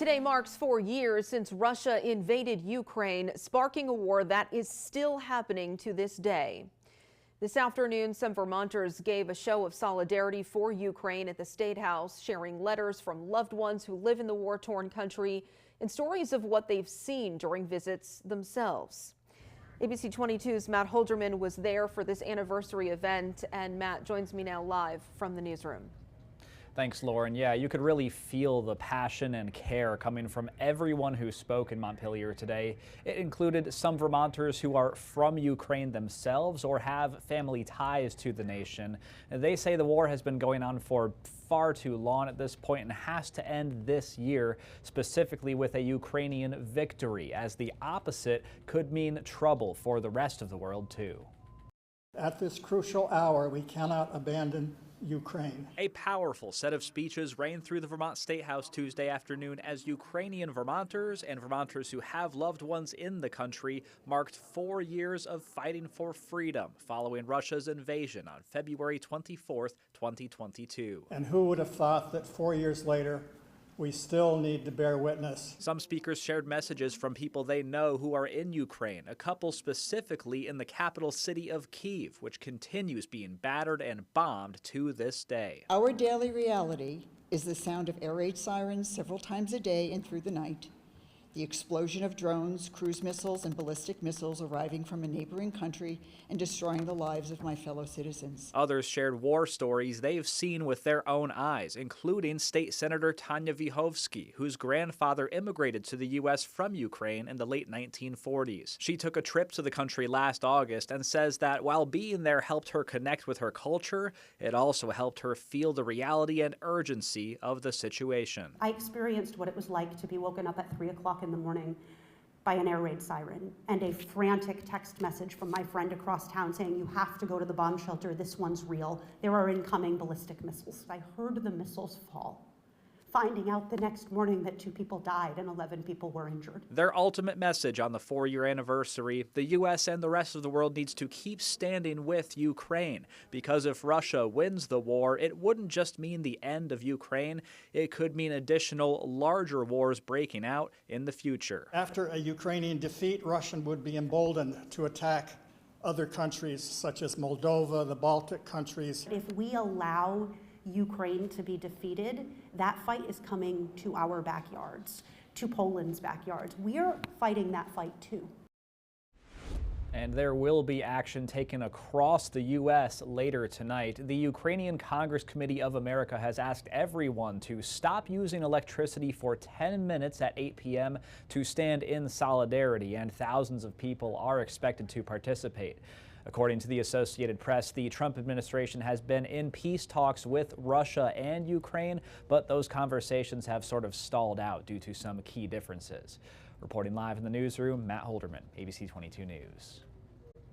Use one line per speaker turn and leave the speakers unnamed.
Today marks 4 years since Russia invaded Ukraine, sparking a war that is still happening to this day. This afternoon, some Vermonters gave a show of solidarity for Ukraine at the State House, sharing letters from loved ones who live in the war-torn country and stories of what they've seen during visits themselves. ABC 22's Matt Holderman was there for this anniversary event, and Matt joins me now live from the newsroom.
Thanks, Lauren. Yeah, you could really feel the passion and care coming from everyone who spoke in Montpelier today. It included some Vermonters who are from Ukraine themselves or have family ties to the nation. They say the war has been going on for far too long at this point and has to end this year, specifically with a Ukrainian victory, as the opposite could mean trouble for the rest of the world, too.
At this crucial hour, we cannot abandon Ukraine.
A powerful set of speeches rang through the Vermont State House Tuesday afternoon as Ukrainian Vermonters and Vermonters who have loved ones in the country marked 4 years of fighting for freedom following Russia's invasion on February 24th, 2022.
And who would have thought that 4 years later, we still need to bear witness.
Some speakers shared messages from people they know who are in Ukraine, a couple specifically in the capital city of Kyiv, which continues being battered and bombed to this day.
Our daily reality is the sound of air raid sirens several times a day and through the night, the explosion of drones, cruise missiles, and ballistic missiles arriving from a neighboring country and destroying the lives of my fellow citizens.
Others shared war stories they've seen with their own eyes, including State Senator Tanya Vyhovsky, whose grandfather immigrated to the U.S. from Ukraine in the late 1940s. She took a trip to the country last August and says that while being there helped her connect with her culture, it also helped her feel the reality and urgency of the situation.
I experienced what it was like to be woken up at 3 o'clock in the morning by an air raid siren and a frantic text message from my friend across town saying, "You have to go to the bomb shelter, this one's real. There are incoming ballistic missiles." I heard the missiles fall, finding out the next morning that 2 people died and 11 people were injured.
Their ultimate message on the 4-year anniversary: the U.S. and the rest of the world needs to keep standing with Ukraine, because if Russia wins the war, it wouldn't just mean the end of Ukraine, it could mean additional, larger wars breaking out in the future.
After a Ukrainian defeat, Russia would be emboldened to attack other countries such as Moldova, the Baltic countries.
If we allow Ukraine to be defeated, that fight is coming to our backyards, to Poland's backyards. We're fighting that fight too.
And there will be action taken across the U.S. later tonight. The Ukrainian Congress Committee of America has asked everyone to stop using electricity for 10 minutes at 8 p.m. to stand in solidarity, and thousands of people are expected to participate. According to the Associated Press, the Trump administration has been in peace talks with Russia and Ukraine, but those conversations have sort of stalled out due to some key differences. Reporting live in the newsroom, Matt Holderman, ABC 22 News.